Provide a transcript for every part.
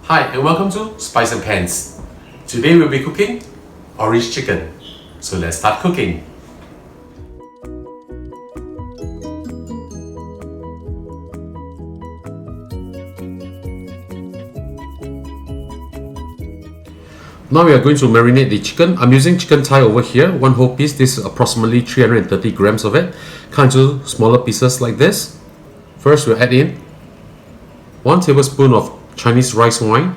Hi and welcome to Spice and Pans. Today we'll be cooking orange chicken. So let's start cooking. Now we are going to marinate the chicken. I'm using chicken thigh over here, one whole piece. This is approximately 330 grams of it. Cut into smaller pieces like this. First we'll add in 1 tablespoon of Chinese rice wine,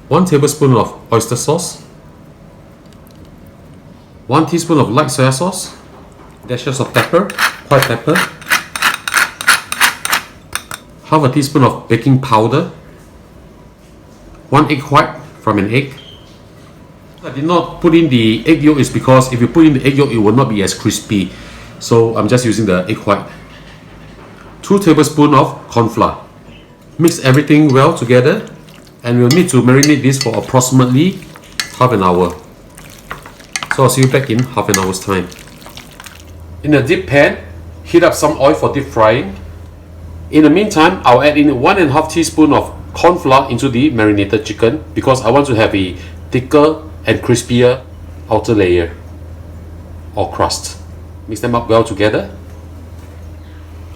1 tablespoon of oyster sauce, 1 teaspoon of light soya sauce, dashes of pepper, white pepper, half a teaspoon of baking powder, 1 egg white from an egg. I did not put in the egg yolk is because if you put in the egg yolk it will not be as crispy. So I'm just using the egg white. 2 tablespoons of corn flour. Mix everything well together and we'll need to marinate this for approximately half an hour. So I'll see you back in half an hour's time. In a deep pan, heat up some oil for deep frying. In the meantime, I'll add in 1.5 teaspoon of corn flour into the marinated chicken because I want to have a thicker and crispier outer layer or crust. Mix them up well together.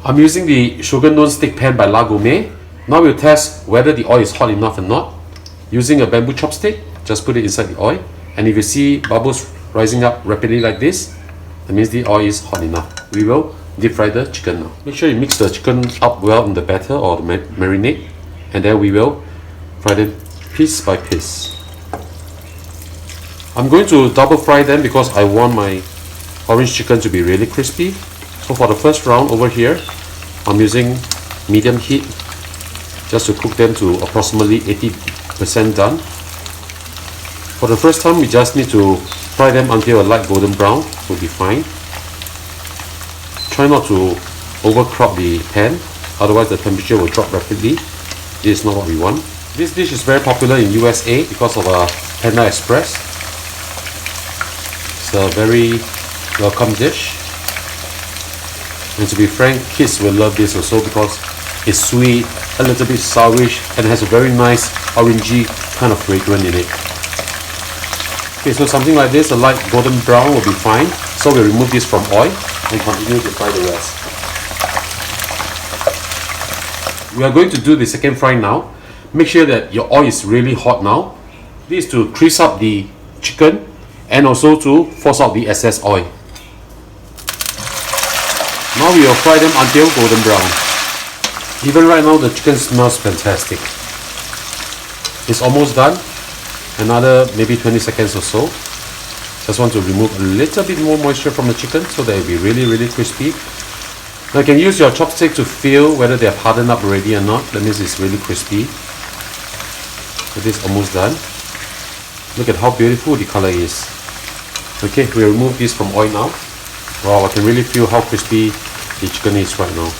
I'm using the Shogun non-stick pan by Gourmet. Now we'll test whether the oil is hot enough or not. Using a bamboo chopstick, just put it inside the oil, and if you see bubbles rising up rapidly like this, that means the oil is hot enough. We will deep fry the chicken now. Make sure you mix the chicken up well in the batter or the marinade, and then we will fry them piece by piece. I'm going to double fry them because I want my orange chicken to be really crispy. So for the first round over here, I'm using medium heat just to cook them to approximately 80% done. For the first time, we just need to fry them until a light golden brown will be fine. Try not to overcrowd the pan, otherwise the temperature will drop rapidly. This is not what we want. This dish is very popular in USA because of Panda Express. It's a very welcome dish. And to be frank, kids will love this also because it's sweet, a little bit sourish, and has a very nice orangey kind of fragrance in it. Okay, so something like this, a light golden brown will be fine. So we'll remove this from oil and continue to fry the rest. We are going to do the second fry now. Make sure that your oil is really hot now. This is to crisp up the chicken and also to force out the excess oil. Now we will fry them until golden brown. Even right now the chicken smells fantastic. It's almost done. Another maybe 20 seconds or so. Just want to remove a little bit more moisture from the chicken so that it will be really crispy. Now you can use your chopstick to feel whether they have hardened up already or not. That means it's really crispy. So this is almost done. Look at how beautiful the color is. Okay, we'll remove this from oil now. Wow, I can really feel how crispy the chicken is right now.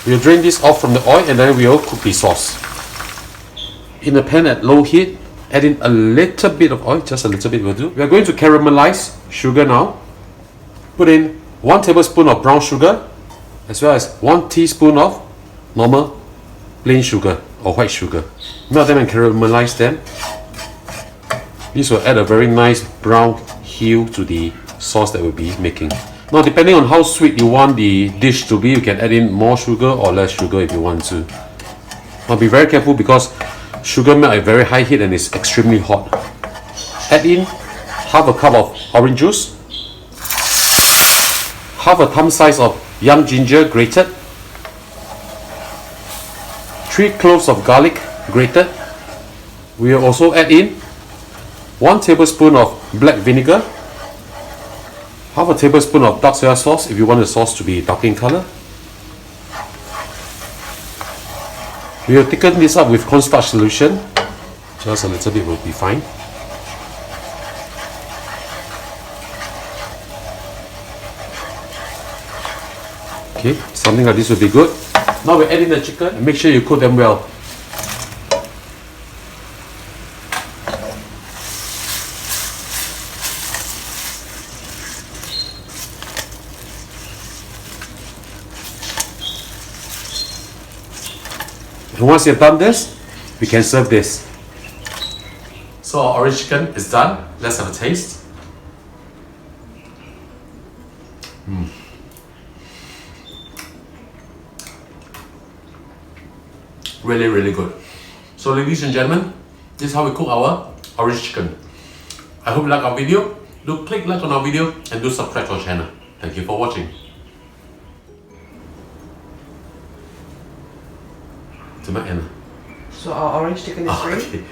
We'll drain this off from the oil and then we'll cook the sauce. In a pan at low heat, add in a little bit of oil, just a little bit will do. We are going to caramelize sugar now. Put in 1 tablespoon of brown sugar as well as 1 teaspoon of normal plain sugar or white sugar. Melt them and caramelize them. This will add a very nice brown hue to the sauce that we'll be making. Now depending on how sweet you want the dish to be, you can add in more sugar or less sugar if you want to. Now be very careful because sugar melt at very high heat and is extremely hot. Add in half a cup of orange juice, half a thumb size of young ginger grated, 3 cloves of garlic grated. We will also add in 1 tablespoon of black vinegar, half a tablespoon of dark soya sauce if you want the sauce to be dark in color. We will thicken this up with cornstarch solution. Just a little bit will be fine. Okay, something like this will be good. Now we add in the chicken and make sure you cook them well. And once you've done this, we can serve this. So our orange chicken is done. Let's have a taste. Really, really good. So ladies and gentlemen, this is how we cook our orange chicken. I hope you like our video. Do click like on our video and do subscribe to our channel. Thank you for watching. To my end. So our orange chicken is ready? Okay.